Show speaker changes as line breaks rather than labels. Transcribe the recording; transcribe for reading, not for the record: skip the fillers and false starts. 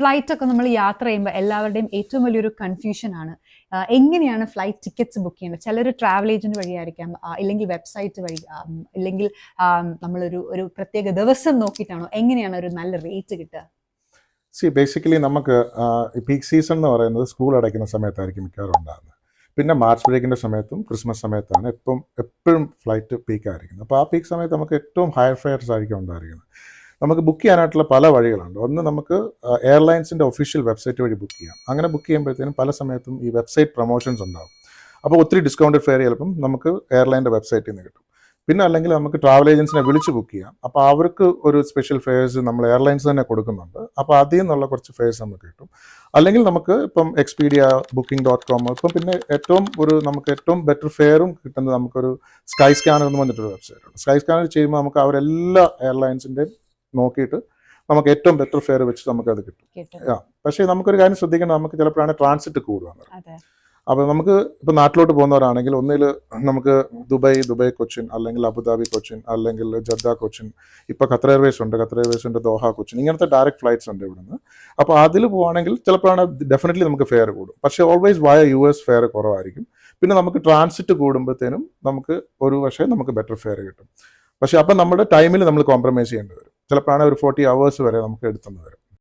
Flight ഒക്കെ നമ്മൾ യാത്ര ചെയ്യുമ്പോൾ എല്ലാവരുടെയും ഏറ്റവും വലിയൊരു കൺഫ്യൂഷൻ ആണ് എങ്ങനെയാണ് ഫ്ലൈറ്റ് ടിക്കറ്റ്സ് ബുക്ക് ചെയ്യേണ്ടത്. ചിലർ ട്രാവൽ ഏജന്റ് വഴിയായിരിക്കാം, ഇല്ലെങ്കിൽ വെബ്സൈറ്റ് വഴി, ഇല്ലെങ്കിൽ നമ്മളൊരു പ്രത്യേക ദിവസം നോക്കിയിട്ടാണോ, എങ്ങനെയാണ് ഒരു നല്ല റേറ്റ് കിട്ടുക?
ബേസിക്കലി നമുക്ക് പീക്ക് സീസൺ എന്ന് പറയുന്നത് സ്കൂൾ അടയ്ക്കുന്ന സമയത്തായിരിക്കും മിക്കവാറും ഉണ്ടാകുന്നത്. പിന്നെ മാർച്ച് ബ്രേക്കിൻ്റെ സമയത്തും ക്രിസ്മസ് സമയത്താണ് എപ്പോഴും ഫ്ലൈറ്റ് പീക്കായിരിക്കുന്നത്. അപ്പോൾ ആ പീക്ക് സമയത്ത് നമുക്ക് ഏറ്റവും ഹയർ ഫെയർസ് ആയിരിക്കും ഉണ്ടായിരിക്കുന്നത്. നമുക്ക് ബുക്ക് ചെയ്യാനായിട്ടുള്ള പല വഴികളുണ്ട്. ഒന്ന്, നമുക്ക് എയർലൈൻസിൻ്റെ ഒഫീഷ്യൽ വെബ്സൈറ്റ് വഴി ബുക്ക് ചെയ്യാം. അങ്ങനെ ബുക്ക് ചെയ്യുമ്പോഴത്തേനും പല സമയത്തും ഈ വെബ്സൈറ്റ് പ്രൊമോഷൻസ് ഉണ്ടാകും. അപ്പോൾ ഒത്തിരി ഡിസ്കൗണ്ടഡ് ഫെയർ ചിലപ്പം നമുക്ക് എയർലൈൻ്റെ വെബ്സൈറ്റിൽ നിന്ന് കിട്ടും. പിന്നെ അല്ലെങ്കിൽ നമുക്ക് ട്രാവൽ ഏജൻസിനെ വിളിച്ച് ബുക്ക് ചെയ്യാം. അപ്പോൾ അവർക്ക് ഒരു സ്പെഷ്യൽ ഫെയർസ് നമ്മൾ എയർലൈൻസ് തന്നെ കൊടുക്കുന്നുണ്ട്. അപ്പോൾ അതിൽ നിന്നുള്ള കുറച്ച് ഫെയർസ് നമുക്ക് കിട്ടും. അല്ലെങ്കിൽ നമുക്ക് ഇപ്പം എക്സ്പീഡിയ, booking.com, ഇപ്പം പിന്നെ നമുക്ക് ഏറ്റവും ബെറ്റർ ഫെയറും കിട്ടുന്നത് നമുക്കൊരു സ്കൈ സ്കാനർ എന്ന് പറഞ്ഞിട്ടൊരു വെബ്സൈറ്റ് ഉണ്ട്. സ്കൈ സ്കാനർ ചെയ്യുമ്പോൾ നമുക്ക് അവരെല്ലാ എയർലൈൻസിൻ്റെയും നോക്കിയിട്ട് നമുക്ക് ഏറ്റവും ബെറ്റർ ഫെയർ വെച്ച് നമുക്കത് കിട്ടും. പക്ഷേ നമുക്കൊരു കാര്യം ശ്രദ്ധിക്കണം, നമുക്ക് ചിലപ്പോഴാണ് ട്രാൻസിറ്റ് കൂടുക. അപ്പോൾ നമുക്ക് ഇപ്പോൾ നാട്ടിലോട്ട് പോകുന്നവരാണെങ്കിൽ ഒന്നിൽ നമുക്ക് ദുബായ് കൊച്ചിൻ, അല്ലെങ്കിൽ അബുദാബി കൊച്ചിൻ, അല്ലെങ്കിൽ ജദ്ദ കൊച്ചിൻ, ഇപ്പോൾ ഖത്തർ എയർവേസ് ഉണ്ട്, ദോഹ കൊച്ചിൻ, ഇങ്ങനത്തെ ഡയറക്റ്റ് ഫ്ലൈറ്റ്സ് ഉണ്ട് ഇവിടുന്ന്. അപ്പോൾ അതിൽ പോകുകയാണെങ്കിൽ ചിലപ്പോഴാണ് ഡെഫിനറ്റ്ലി നമുക്ക് ഫെയർ കൂടും. പക്ഷേ ഓൾവേസ് വയ US ഫെയർ കുറവായിരിക്കും. പിന്നെ നമുക്ക് ട്രാൻസിറ്റ് കൂടുമ്പോഴത്തേനും പക്ഷേ നമുക്ക് ബെറ്റർ ഫെയർ കിട്ടും. പക്ഷേ അപ്പം നമ്മുടെ ടൈമിൽ നമ്മൾ കോംപ്രമൈസ് ചെയ്യേണ്ടി വരും. ചിലപ്പോഴാണ് ഒരു 40 hours വരെ നമുക്ക് എടുത്തുകൊണ്ട് വരും.